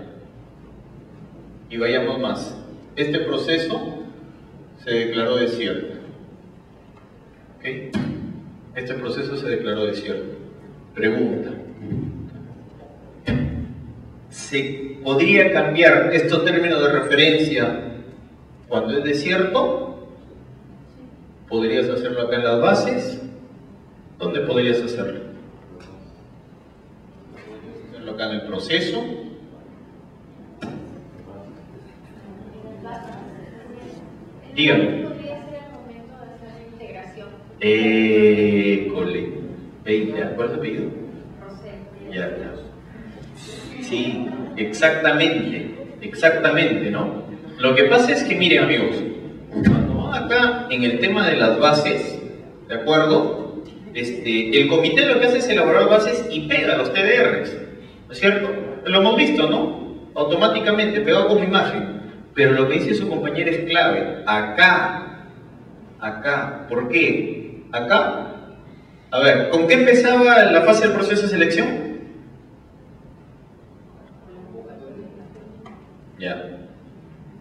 Y vayamos más. Este proceso se declaró desierto. ¿Ok? Este proceso se declaró desierto. Pregunta. ¿Se podría cambiar estos términos de referencia cuando es desierto? ¿Podrías hacerlo acá en las bases? ¿Dónde podrías hacerlo? Hacerlo acá en el proceso. Dígame. ¿Podría ser el momento de hacer la integración? ¿Cuál es el apellido? Proceso. Ya. Sí, exactamente, ¿no? Lo que pasa es que, miren, amigos, cuando acá en el tema de las bases, ¿de acuerdo? El comité lo que hace es elaborar bases y pega los TDRs, ¿no es cierto? Lo hemos visto, ¿no? Automáticamente, pegado como imagen. Pero lo que dice su compañero es clave. Acá, ¿por qué? Acá, a ver, ¿con qué empezaba la fase del proceso de selección? Ya.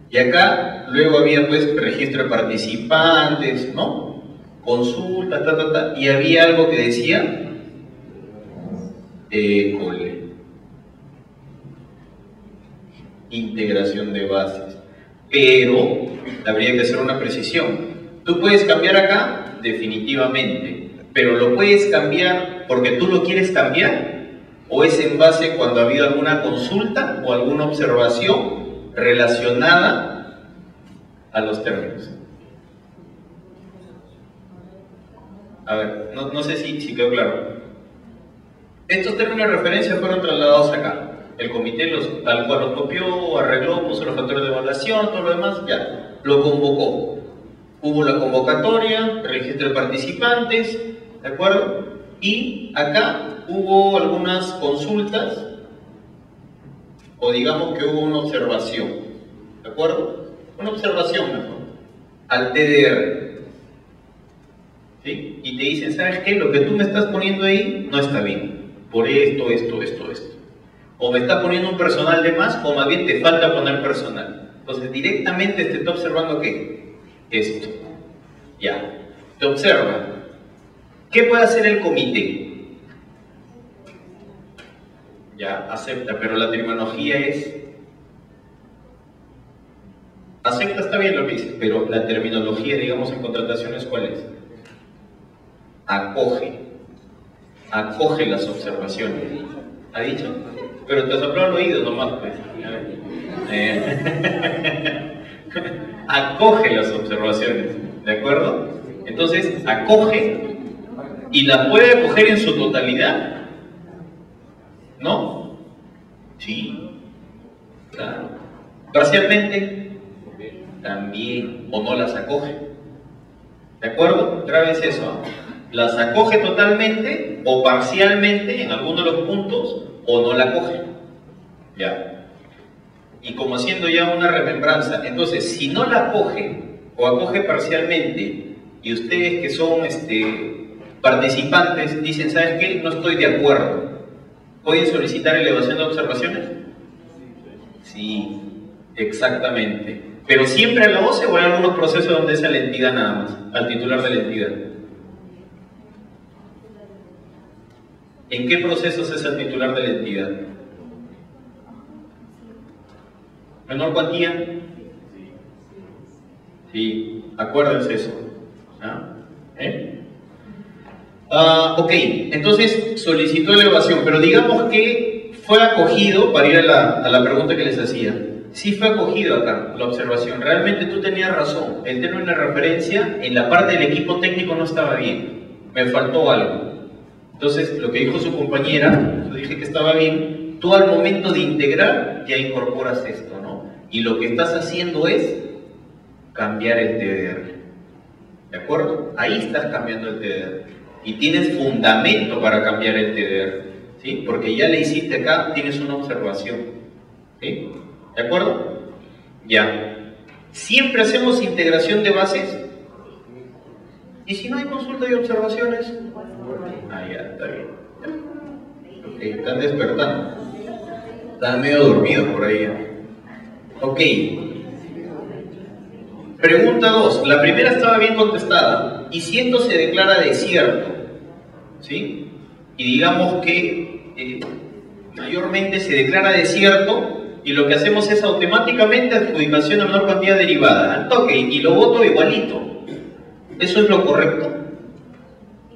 Y acá luego había pues registro de participantes, ¿no? Consulta, y había algo que decía integración de bases. Pero habría que hacer una precisión. Tú puedes cambiar acá, definitivamente, pero lo puedes cambiar porque tú lo quieres cambiar, o es en base cuando ha habido alguna consulta o alguna observación relacionada a los términos. A ver, no sé si quedó claro. Estos términos de referencia fueron trasladados acá. El comité tal cual los copió, arregló, puso los factores de evaluación, todo lo demás, ya, lo convocó. Hubo la convocatoria, el registro de participantes, ¿de acuerdo? Y acá hubo algunas consultas, o digamos que hubo una observación, ¿de acuerdo? Una observación mejor, al TDR. ¿Sí? Y te dicen, ¿sabes qué? Lo que tú me estás poniendo ahí no está bien, por esto. O me está poniendo un personal de más, o más bien te falta poner personal. Entonces directamente te está observando ¿qué? Esto. Ya. Te observa. ¿Qué puede hacer el comité? Ya, acepta, pero la terminología es... Acepta, está bien lo que dice, pero la terminología, digamos, en contrataciones, ¿cuál es? Acoge. Acoge las observaciones. ¿Ha dicho? Pero te sopló al oído nomás, pues. Acoge las observaciones, ¿de acuerdo? Entonces, acoge y las puede acoger en su totalidad, ¿no? Sí, claro. Parcialmente, también, o no las acoge, ¿de acuerdo? Otra vez eso, las acoge totalmente o parcialmente en alguno de los puntos, o no la acoge, ya. Y como haciendo ya una remembranza, entonces, si no la acoge o acoge parcialmente, y ustedes que son participantes dicen, ¿sabes qué? No estoy de acuerdo, ¿pueden solicitar elevación de observaciones? Sí, exactamente. Pero siempre a la OCE o hay algunos procesos donde es a la entidad nada más, al titular de la entidad. ¿En qué procesos es el titular de la entidad? ¿Menor cuantía? Sí, acuérdense eso. Ok, entonces solicitó elevación, pero digamos que fue acogido, para ir a la pregunta que les hacía. Sí fue acogido acá, la observación. Realmente tú tenías razón. El término de referencia en la parte del equipo técnico no estaba bien. Me faltó algo. Entonces, lo que dijo su compañera, yo dije que estaba bien. Tú al momento de integrar ya incorporas esto, ¿no? Y lo que estás haciendo es cambiar el TDR. ¿De acuerdo? Ahí estás cambiando el TDR. Y tienes fundamento para cambiar el TDR. ¿Sí? Porque ya le hiciste acá, tienes una observación. ¿Sí? ¿De acuerdo? Ya. ¿Siempre hacemos integración de bases? ¿Y si no hay consulta y observaciones? Ah, ya, está bien. Ok, están despertando. Están medio dormidos por ahí. Ok. Pregunta 2. La primera estaba bien contestada. ¿Y si esto se declara desierto? ¿Sí? Y digamos que mayormente se declara desierto y lo que hacemos es automáticamente adjudicación a menor cantidad derivada. Al toque, y lo voto igualito. ¿Eso es lo correcto?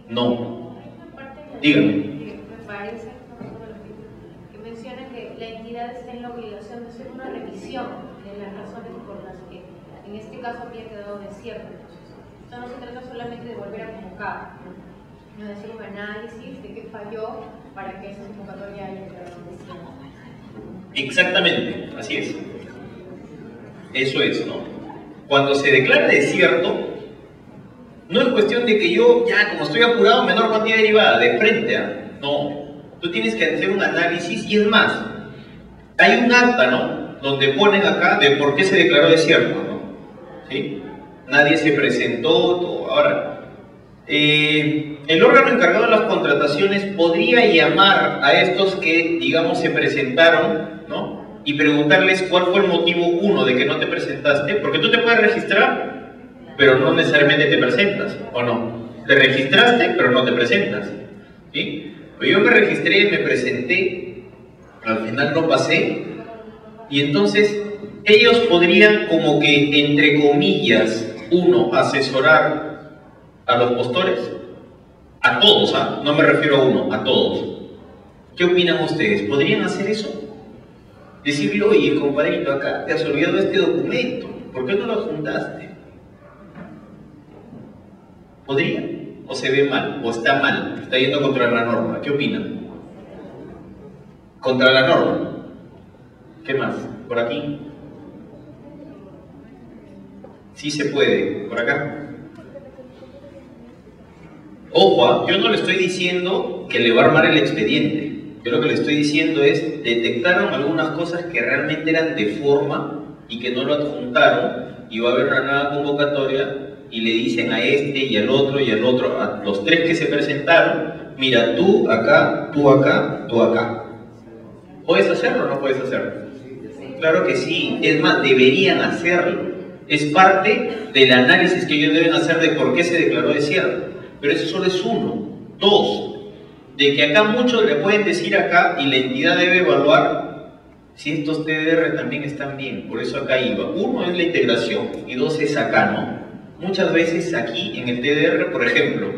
No. Dígame. Me parece que menciona que la entidad está en la obligación de hacer una revisión de las razones por las que en este caso había quedado desierto el proceso. Esto no se trata solamente de volver a convocar, sino de hacer un análisis de qué falló para que esa convocatoria haya quedado desierto. Exactamente, así es. Eso es, ¿no? Cuando se declara desierto, no es cuestión de que yo, ya como estoy apurado, menor cantidad derivada, de frente a... No, tú tienes que hacer un análisis y es más, hay un acta, ¿no? Donde ponen acá de por qué se declaró desierto, ¿no? ¿Sí? Nadie se presentó, todo. Ahora, el órgano encargado de las contrataciones podría llamar a estos que, digamos, se presentaron, ¿no? Y preguntarles cuál fue el motivo uno de que no te presentaste, porque tú te puedes registrar, pero no necesariamente te presentas, ¿o no? Te registraste, pero no te presentas, ¿sí? Pues yo me registré, me presenté, al final no pasé, y entonces ellos podrían como que, entre comillas, uno, asesorar a los postores, a todos, ¿ah? No me refiero a uno, a todos. ¿Qué opinan ustedes? ¿Podrían hacer eso? Decirle, oye, compadrito, acá te has olvidado este documento, ¿por qué no lo juntaste? ¿Podría? ¿O se ve mal? ¿O está mal? ¿Está yendo contra la norma? ¿Qué opinan? ¿Contra la norma? ¿Qué más? ¿Por aquí? Sí se puede. ¿Por acá? Ojo, yo no le estoy diciendo que le va a armar el expediente. Yo lo que le estoy diciendo es, detectaron algunas cosas que realmente eran de forma y que no lo adjuntaron, y va a haber una nueva convocatoria y le dicen a este y al otro y al otro, a los tres que se presentaron, mira, tú acá, tú acá, tú acá. ¿Puedes hacerlo o no puedes hacerlo? Claro que sí, es más, deberían hacerlo. Es parte del análisis que ellos deben hacer de por qué se declaró desierto. Pero eso solo es uno. Dos, de que acá muchos le pueden decir acá y la entidad debe evaluar si estos TDR también están bien. Por eso acá iba. Uno es la integración y dos es acá, ¿no? Muchas veces aquí en el TDR, por ejemplo,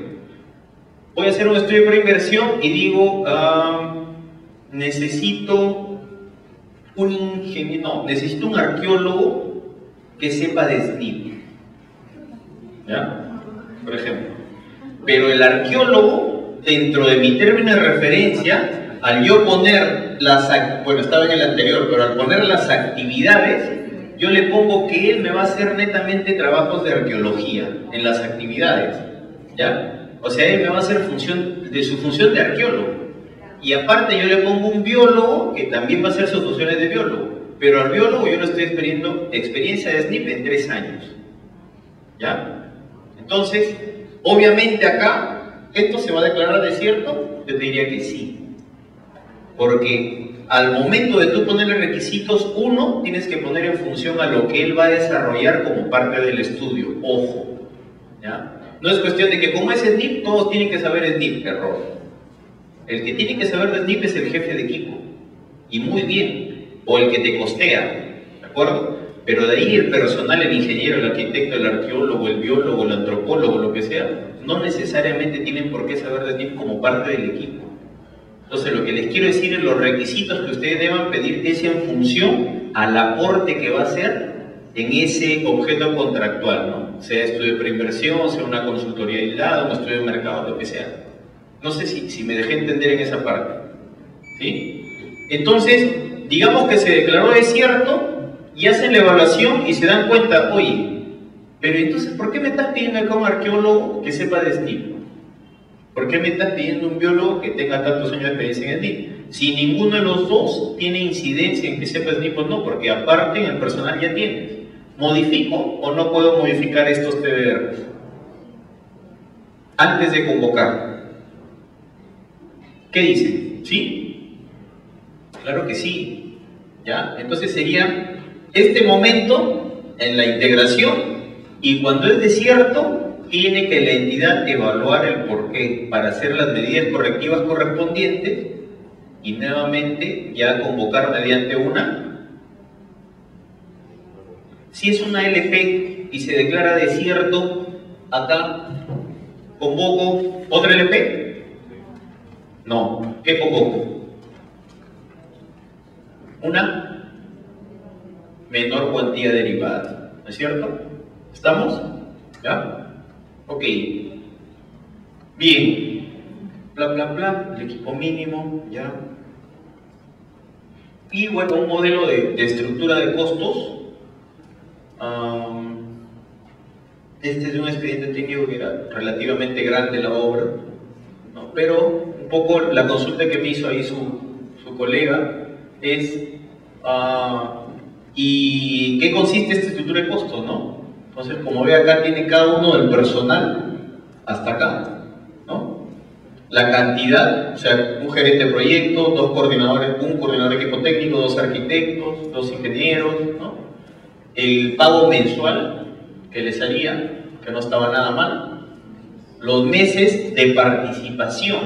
voy a hacer un estudio de preinversión y digo, necesito un ingeniero, no, necesito un arqueólogo que sepa de SNIP. ¿Ya? Por ejemplo. Pero el arqueólogo, dentro de mi término de referencia, al yo poner las, bueno, estaba en el anterior, pero al poner las actividades, yo le pongo que él me va a hacer netamente trabajos de arqueología en las actividades, ¿ya? O sea, él me va a hacer de su función de arqueólogo. Y aparte yo le pongo un biólogo que también va a hacer sus funciones de biólogo. Pero al biólogo yo le estoy pidiendo experiencia de SNIP en 3 años, ¿ya? Entonces, obviamente acá, ¿esto se va a declarar desierto? Yo te diría que sí. Porque al momento de tú ponerle requisitos, uno, tienes que poner en función a lo que él va a desarrollar como parte del estudio. Ojo, ¿ya? No es cuestión de que como es SNIP, todos tienen que saber SNIP. Error. El que tiene que saber de SNIP es el jefe de equipo. Y muy bien. O el que te costea. ¿De acuerdo? Pero de ahí el personal, el ingeniero, el arquitecto, el arqueólogo, el biólogo, el antropólogo, lo que sea, no necesariamente tienen por qué saber de SNIP como parte del equipo. Entonces, lo que les quiero decir es los requisitos que ustedes deban pedir es en función al aporte que va a hacer en ese objeto contractual, ¿no? Sea estudio de preinversión, sea una consultoría aislada, un estudio de mercado, lo que sea. No sé si me dejé entender en esa parte, ¿sí? Entonces, digamos que se declaró desierto y hacen la evaluación y se dan cuenta, oye, pero entonces, ¿por qué me estás pidiendo acá un arqueólogo que sepa de SNIP? ¿Por qué me estás pidiendo un biólogo que tenga tantos años de experiencia en SNIP? Si ninguno de los dos tiene incidencia en que sepa SNIP o no, porque aparte en el personal ya tienes. ¿Modifico o no puedo modificar estos TDR antes de convocar? ¿Qué dicen? ¿Sí? Claro que sí. ¿Ya? Entonces sería este momento en la integración y cuando es desierto tiene que la entidad evaluar el porqué para hacer las medidas correctivas correspondientes y nuevamente ya convocar mediante una. Si es una LP y se declara desierto, acá convoco otra LP. No, ¿qué convoco? Una menor cuantía derivada, ¿no es cierto? ¿Estamos? ¿Ya? Ok, bien, bla bla bla, el equipo mínimo, ya. Y bueno, un modelo de estructura de costos. Este es un expediente técnico que era relativamente grande la obra, ¿no? Pero un poco la consulta que me hizo ahí su colega es ¿y qué consiste esta estructura de costos, no? Entonces, como ve acá, tiene cada uno del personal hasta acá, ¿no? La cantidad, o sea, un gerente de proyecto, dos coordinadores, un coordinador de equipo técnico, dos arquitectos, dos ingenieros, ¿no? El pago mensual que les haría, que no estaba nada mal. Los meses de participación,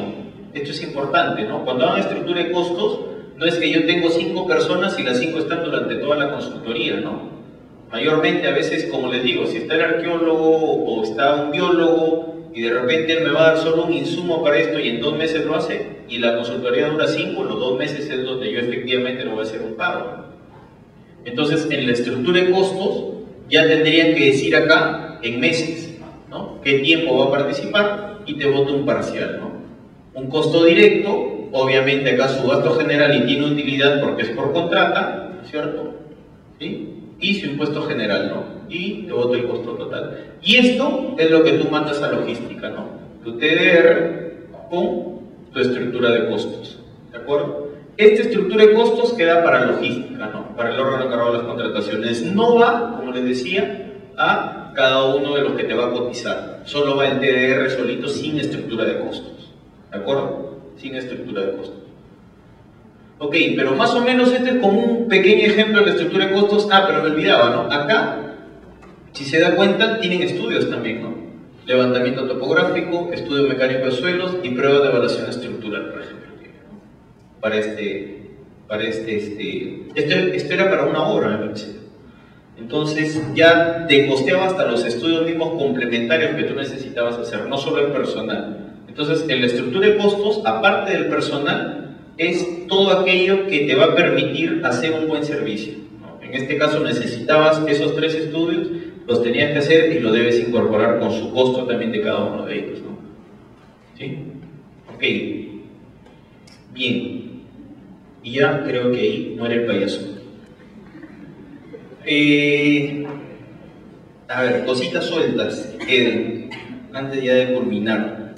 esto es importante, ¿no? Cuando hagan estructura de costos, no es que yo tengo 5 personas y las 5 están durante toda la consultoría, ¿no? Mayormente, a veces, como les digo, si está el arqueólogo o está un biólogo y de repente él me va a dar solo un insumo para esto y en 2 meses lo hace y la consultoría dura 5, los 2 meses es donde yo efectivamente lo voy a hacer un pago. Entonces, en la estructura de costos ya tendrían que decir acá en meses, ¿no? ¿Qué tiempo va a participar? Y te voto un parcial, ¿no? Un costo directo, obviamente acá su gasto general y tiene utilidad porque es por contrata, ¿cierto? ¿Sí? Y su impuesto general, ¿no? Y te voto el costo total. Y esto es lo que tú mandas a logística, ¿no? Tu TDR con tu estructura de costos, ¿de acuerdo? Esta estructura de costos queda para logística, ¿no? Para el órgano encargado de las contrataciones. No va, como les decía, a cada uno de los que te va a cotizar. Solo va el TDR solito sin estructura de costos, ¿de acuerdo? Sin estructura de costos. Ok, pero más o menos este es como un pequeño ejemplo de la estructura de costos. Ah, pero me olvidaba, ¿no? Acá, si se da cuenta, tienen estudios también, ¿no? levantamiento topográfico, estudio mecánico de suelos y prueba de evaluación estructural, por ejemplo. Esto era para una obra, me parece. Entonces ya te costeaba hasta los estudios mismos complementarios que tú necesitabas hacer, no solo el personal. Entonces, en la estructura de costos, aparte del personal, es todo aquello que te va a permitir hacer un buen servicio, ¿no? En este caso necesitabas esos 3 estudios, los tenías que hacer y lo debes incorporar con su costo también de cada uno de ellos, ¿no? ¿Sí? Ok. Bien. Y ya creo que ahí muere el payaso. A ver, cositas sueltas que queden antes ya de culminar.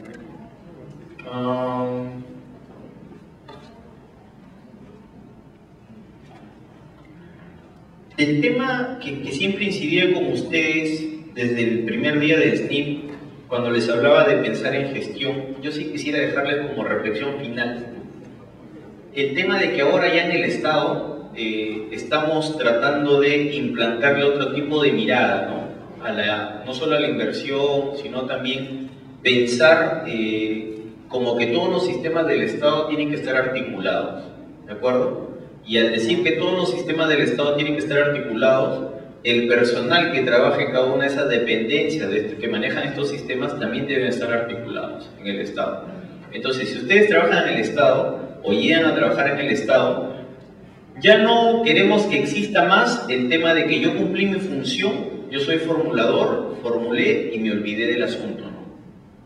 El tema que siempre incidía con ustedes desde el primer día de SNIP, cuando les hablaba de pensar en gestión, yo sí quisiera dejarles como reflexión final. El tema de que ahora ya en el Estado estamos tratando de implantarle otro tipo de mirada, ¿no? No solo a la inversión, sino también pensar como que todos los sistemas del Estado tienen que estar articulados, ¿de acuerdo? Y al decir que todos los sistemas del Estado tienen que estar articulados, el personal que trabaja en cada una de esas dependencias que manejan estos sistemas también deben estar articulados en el Estado. Entonces, si ustedes trabajan en el Estado o llegan a trabajar en el Estado, ya no queremos que exista más el tema de que yo cumplí mi función, yo soy formulador, formulé y me olvidé del asunto, ¿no?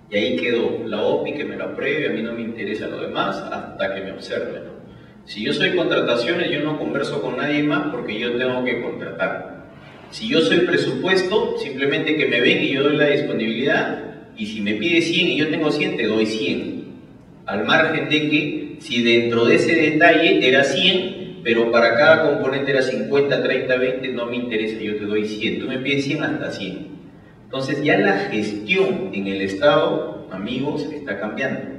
Y ahí quedó la OPI, que me lo apruebe, a mí no me interesa lo demás hasta que me observe, ¿no? Si yo soy contrataciones, yo no converso con nadie más porque yo tengo que contratar. Si yo soy presupuesto, simplemente que me ven y yo doy la disponibilidad, y si me pide 100 y yo tengo 100, te doy 100. Al margen de que si dentro de ese detalle era 100, pero para cada componente era 50, 30, 20, no me interesa, yo te doy 100. Tú me pides 100 hasta 100. Entonces ya la gestión en el Estado, amigos, está cambiando.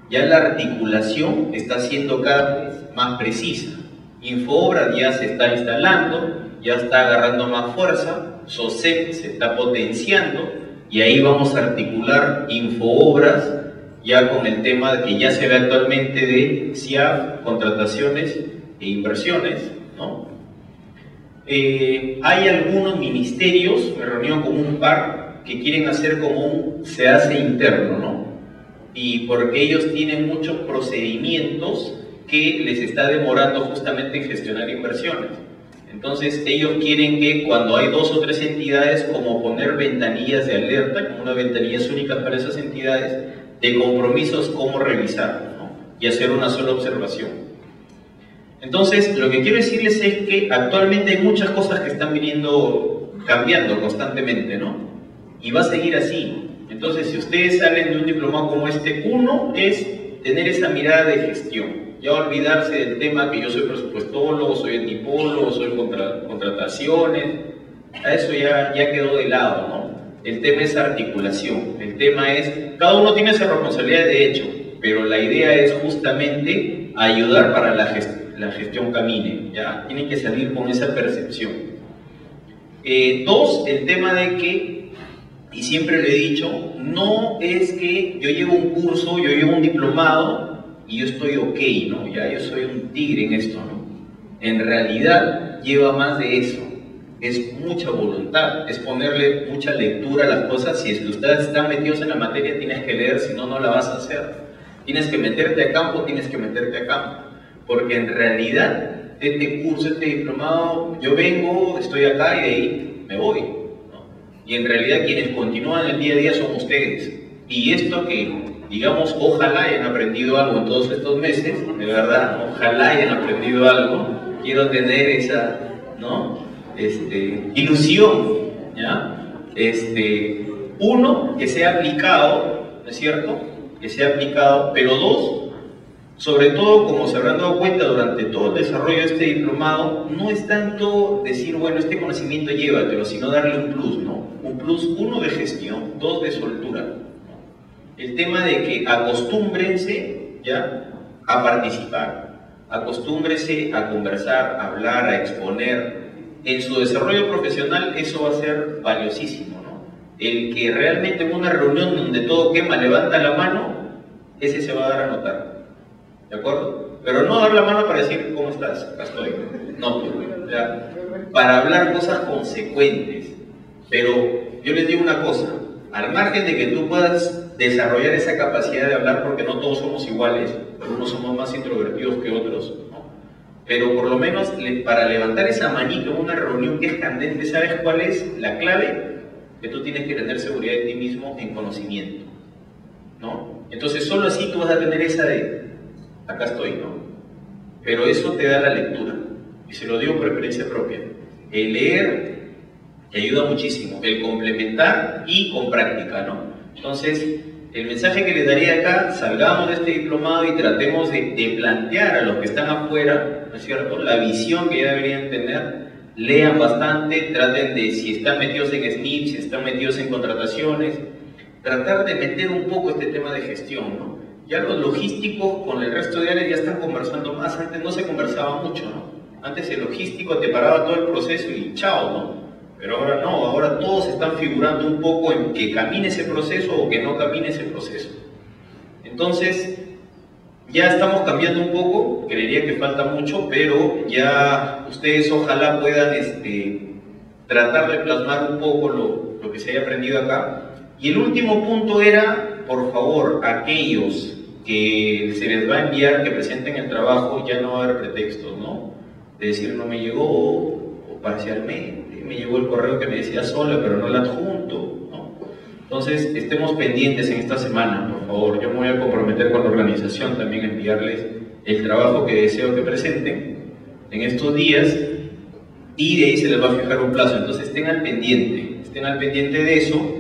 Ya la articulación está siendo cada vez más precisa. Infoobra ya se está instalando, ya está agarrando más fuerza, SOCEP se está potenciando y ahí vamos a articular Infoobras ya con el tema que ya se ve actualmente de CIAF, contrataciones e inversiones, ¿no? Hay algunos ministerios, me reuní con un par, que quieren hacer como un se hace interno, ¿no? Y porque ellos tienen muchos procedimientos que les está demorando justamente en gestionar inversiones. Entonces ellos quieren que cuando hay 2 o 3 entidades, como poner ventanillas de alerta, como unas ventanillas únicas para esas entidades, de compromisos, cómo revisar, ¿no? Y hacer una sola observación. Entonces, lo que quiero decirles es que actualmente hay muchas cosas que están viniendo, cambiando constantemente, ¿no? Y va a seguir así. Entonces, si ustedes salen de un diplomado como este, uno es tener esa mirada de gestión. Ya olvidarse del tema que yo soy presupuestólogo, soy antipólogo, soy contrataciones. A eso ya quedó de lado, ¿no? El tema es articulación. El tema es, cada uno tiene esa responsabilidad de hecho, pero la idea es justamente ayudar para la gestión camine. Ya tienen que salir con esa percepción. 2, el tema de que, y siempre lo he dicho, no es que yo llevo un curso, yo llevo un diplomado y yo estoy ok, ¿no? Ya yo soy un tigre en esto, ¿no? En realidad lleva más de eso. Es mucha voluntad, es ponerle mucha lectura a las cosas. Si es que ustedes están metidos en la materia, tienes que leer, si no, no la vas a hacer. Tienes que meterte a campo, tienes que meterte a campo. Porque en realidad, este curso, este diplomado, yo vengo, estoy acá y de ahí me voy, ¿no? Y en realidad quienes continúan el día a día son ustedes. Y esto que, digamos, ojalá hayan aprendido algo en todos estos meses, de verdad, ojalá hayan aprendido algo. Quiero tener esa, ¿no? Ilusión, ¿ya? Uno, que sea aplicado, ¿no es cierto? Que sea aplicado, pero 2, sobre todo, como se habrán dado cuenta durante todo el desarrollo de este diplomado, no es tanto decir, bueno, este conocimiento llévatelo, sino darle un plus, ¿no? Un plus, 1 de gestión, 2 de soltura, ¿no? El tema de que acostúmbrense, ¿ya?, a participar, acostúmbrense a conversar, a hablar, a exponer. En su desarrollo profesional eso va a ser valiosísimo, ¿no? el que realmente en una reunión donde todo quema levanta la mano, ese se va a dar a notar, ¿de acuerdo? Pero no dar la mano para decir, ¿cómo estás? Acá estoy. No, pues, ya, para hablar cosas consecuentes. Pero yo les digo una cosa, al margen de que tú puedas desarrollar esa capacidad de hablar, porque no todos somos iguales, algunos somos más introvertidos que otros, ¿no? Pero por lo menos para levantar esa manito en una reunión que es candente, ¿sabes cuál es la clave? Que tú tienes que tener seguridad de ti mismo en conocimiento, ¿no? Entonces solo así tú vas a tener esa de, acá estoy, ¿no? Pero eso te da la lectura, y se lo digo por experiencia propia. El leer te ayuda muchísimo, el complementar y con práctica, ¿no? Entonces, el mensaje que les daría acá, salgamos de este diplomado y tratemos de plantear a los que están afuera, ¿no es cierto?, la visión que ya deberían tener. Lean bastante, traten de, si están metidos en SNIP, si están metidos en contrataciones, tratar de meter un poco este tema de gestión, ¿no? Ya los logísticos con el resto de áreas ya están conversando más, antes no se conversaba mucho, ¿no? Antes el logístico te paraba todo el proceso y chao, ¿no? Pero ahora no, ahora todos están figurando un poco en que camine ese proceso o que no camine ese proceso. Entonces, ya estamos cambiando un poco, creería que falta mucho, pero ya ustedes ojalá puedan tratar de plasmar un poco lo que se haya aprendido acá. Y el último punto era, por favor, aquellos que se les va a enviar que presenten el trabajo, ya no va a haber pretextos, ¿no? De decir no me llegó o parcialmente, me llegó el correo que me decía sola pero no el adjunto, ¿no? Entonces estemos pendientes en esta semana, por favor. Yo me voy a comprometer con la organización también a enviarles el trabajo que deseo que presenten en estos días y de ahí se les va a fijar un plazo. Entonces estén al pendiente de eso.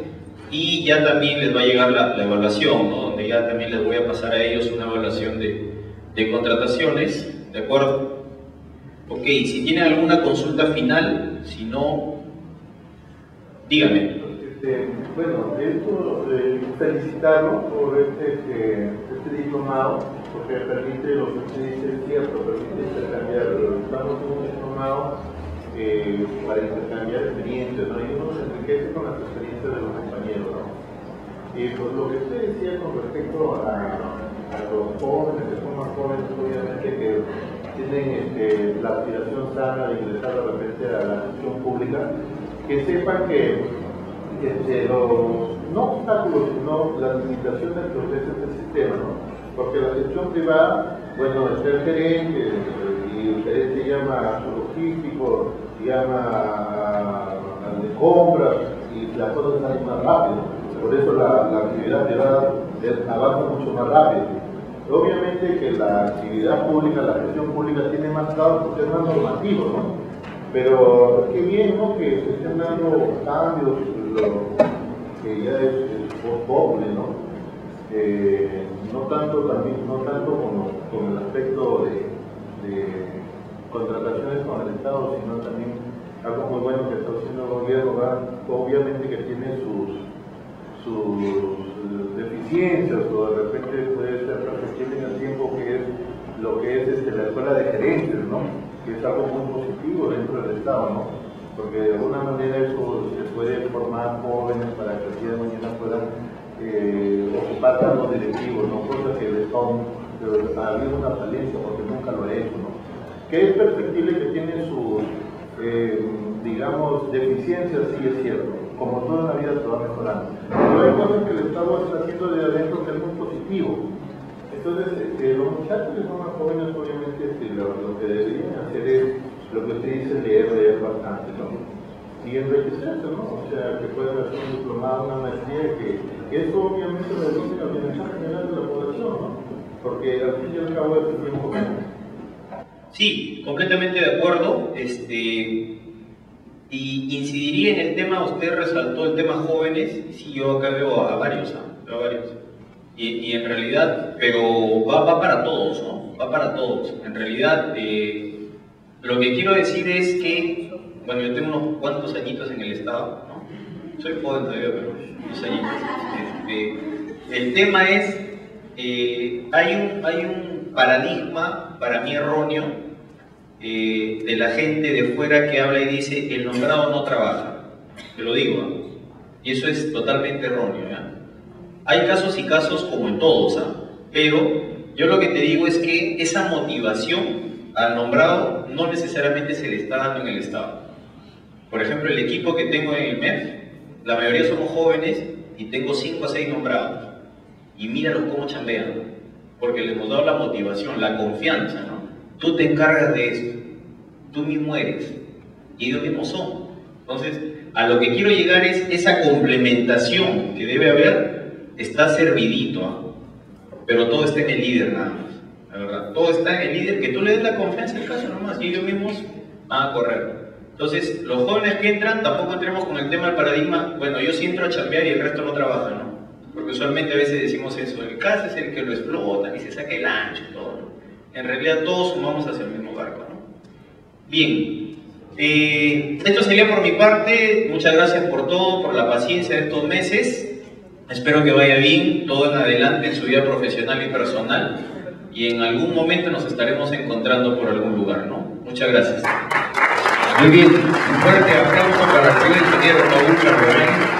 Y ya también les va a llegar la evaluación, ¿no? Donde ya también les voy a pasar a ellos una evaluación de contrataciones, ¿de acuerdo? Ok, si tienen alguna consulta final, si no, díganme. Bueno, esto, felicitarlo por este diplomado, porque permite, lo que usted dice es cierto, permite intercambiar. Estamos en un diplomado para intercambiar experiencias, ¿no? Y uno se enriquece con las experiencias de los compañeros, ¿no? Y pues lo que usted decía con respecto a los jóvenes, que son más jóvenes, obviamente, que tienen la aspiración sana de ingresar de repente a la gestión pública, que sepan que no obstáculos, sino las limitaciones que ofrece este sistema, ¿no? Porque la gestión privada, bueno, es el gerente, y el gerente llama a su logístico, llama al de compras, y las cosas salen más rápido. Por eso la actividad privada avanza mucho más rápido. Obviamente que la actividad pública, la gestión pública tiene más datos porque es más normativo, ¿no? Pero qué bien, ¿no?, que se estén dando cambios, que ya es post-pobre, ¿no? No tanto con el aspecto de contrataciones con el Estado, sino también algo muy bueno que está haciendo el gobierno, obviamente que tiene sus deficiencias, o de repente puede ser que tienen el tiempo que es lo que es la escuela de gerentes, ¿no? Que es algo muy positivo dentro del Estado, ¿no? Porque de alguna manera eso se puede formar jóvenes para que el día de mañana puedan ocupar cargos directivos, ¿no? Cosa que el Estado ha habido una falencia porque nunca lo ha hecho, ¿no? Que es perfectible, que tiene sus, digamos, deficiencias, sí es cierto, como todo en la vida se va mejorando. Pero hay cosas que el Estado está haciendo de adentro que es muy positivo. Entonces, los muchachos que son más jóvenes, obviamente, lo que deberían hacer es lo que usted dice, leer bastante, ¿no? Y enriquecerse, ¿no? O sea, que puedan hacer un diplomado, una maestría, que eso obviamente reduce el bienestar general de la población, ¿no? Porque al fin y al cabo es el tiempo menos. Sí, completamente de acuerdo. Y incidiría en el tema, usted resaltó el tema jóvenes, sí, yo acá veo a varios, veo a varios. Y en realidad, pero va para todos, ¿no? Va para todos. En realidad, lo que quiero decir es que, bueno, yo tengo unos cuantos añitos en el Estado, ¿no? Soy joven todavía, pero unos añitos. El tema es, hay un paradigma, para mí erróneo, de la gente de fuera que habla y dice, el nombrado no trabaja. Te lo digo, ¿no? Y eso es totalmente erróneo, ¿ya? Hay casos y casos como en todos, ¿ah? Pero yo lo que te digo es que esa motivación al nombrado no necesariamente se le está dando en el Estado. Por ejemplo, el equipo que tengo en el MEF, la mayoría somos jóvenes y tengo 5 a 6 nombrados. Y míralos cómo chambean, porque les hemos dado la motivación, la confianza, ¿no? Tú te encargas de esto, tú mismo eres, y ellos mismos son. Entonces, a lo que quiero llegar es esa complementación que debe haber, está servidito, ¿eh? Pero todo está en el líder nada más, la verdad. Todo está en el líder, que tú le des la confianza al caso nomás, y ellos mismos van a correr. Entonces, los jóvenes que entran, tampoco entremos con el tema del paradigma, bueno, yo sí entro a chambear y el resto no trabaja, ¿no? Porque usualmente a veces decimos eso, el caso es el que lo explota y se saca el ancho y todo, ¿no? En realidad todos sumamos hacia el mismo barco, ¿no? Bien, esto sería por mi parte. Muchas gracias por todo, por la paciencia de estos meses. Espero que vaya bien todo en adelante en su vida profesional y personal, y en algún momento nos estaremos encontrando por algún lugar, ¿no? Muchas gracias. Muy bien, un fuerte aplauso para el señor ingeniero Paul Carvajal.